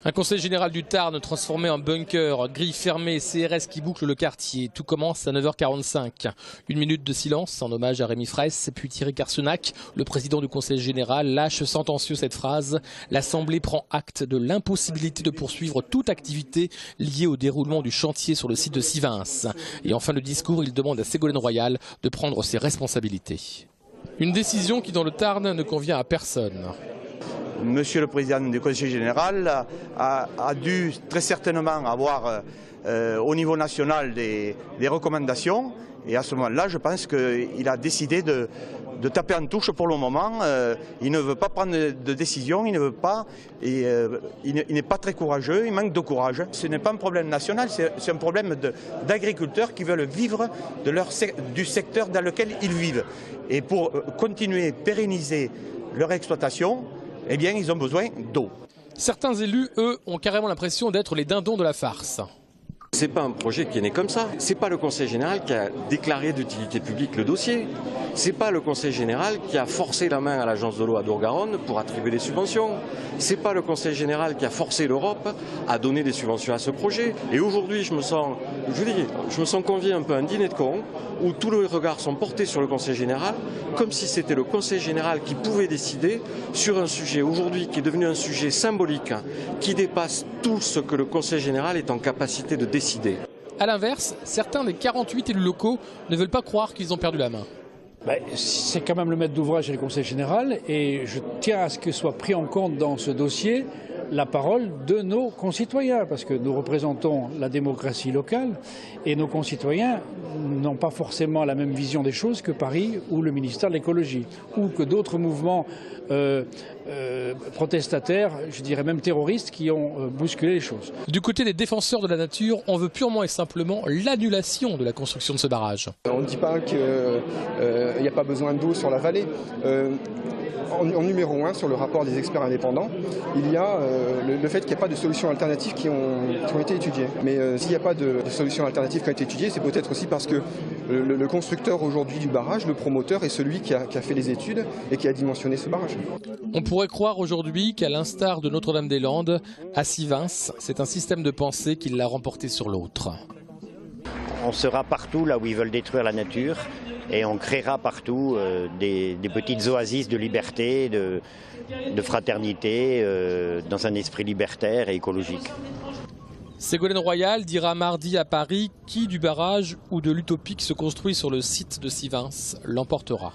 Un conseil général du Tarn transformé en bunker, grille fermée, CRS qui boucle le quartier. Tout commence à 9h45. Une minute de silence en hommage à Rémi Fraisse, puis Thierry Carcenac, le président du conseil général, lâche sentencieux cette phrase. L'Assemblée prend acte de l'impossibilité de poursuivre toute activité liée au déroulement du chantier sur le site de Sivins. Et en fin de discours, il demande à Ségolène Royal de prendre ses responsabilités. Une décision qui dans le Tarn ne convient à personne. Monsieur le Président du Conseil général a dû très certainement avoir au niveau national des recommandations. Et à ce moment-là, je pense qu'il a décidé de taper en touche pour le moment. Il ne veut pas prendre de décision, il n'est pas très courageux, il manque de courage. Ce n'est pas un problème national, c'est un problème d'agriculteurs qui veulent vivre du secteur dans lequel ils vivent. Et pour continuer, pérenniser leur exploitation, eh bien, ils ont besoin d'eau. Certains élus, eux, ont carrément l'impression d'être les dindons de la farce. Ce n'est pas un projet qui est né comme ça. Ce n'est pas le Conseil général qui a déclaré d'utilité publique le dossier. Ce n'est pas le Conseil général qui a forcé la main à l'agence de l'eau à Dour-Garonne pour attribuer des subventions. Ce n'est pas le Conseil général qui a forcé l'Europe à donner des subventions à ce projet. Et aujourd'hui, je me sens convié un peu à un dîner de cons où tous les regards sont portés sur le Conseil général, comme si c'était le Conseil général qui pouvait décider sur un sujet aujourd'hui qui est devenu un sujet symbolique, qui dépasse tout ce que le Conseil général est en capacité de décider. A l'inverse, certains des 48 élus locaux ne veulent pas croire qu'ils ont perdu la main. C'est quand même le maître d'ouvrage et le Conseil général, et je tiens à ce que soit pris en compte dans ce dossier la parole de nos concitoyens, parce que nous représentons la démocratie locale et nos concitoyens n'ont pas forcément la même vision des choses que Paris ou le ministère de l'écologie ou que d'autres mouvements protestataires, je dirais même terroristes, qui ont bousculé les choses. Du côté des défenseurs de la nature, on veut purement et simplement l'annulation de la construction de ce barrage. On ne dit pas qu'il n'y a pas besoin d'eau sur la vallée. En numéro 1, sur le rapport des experts indépendants, il y a le fait qu'il n'y a pas de solutions alternatives qui ont été étudiées. Mais s'il n'y a pas de solutions alternatives qui ont été étudiées, c'est peut-être aussi parce que le constructeur aujourd'hui du barrage, le promoteur, est celui qui a fait les études et qui a dimensionné ce barrage. On pourrait croire aujourd'hui qu'à l'instar de Notre-Dame-des-Landes, à Sivins, c'est un système de pensée qui l'a remporté sur l'autre. On sera partout là où ils veulent détruire la nature et on créera partout des petites oasis de liberté, de fraternité, dans un esprit libertaire et écologique. Ségolène Royal dira mardi à Paris qui du barrage ou de l'utopie qui se construit sur le site de Sivins l'emportera.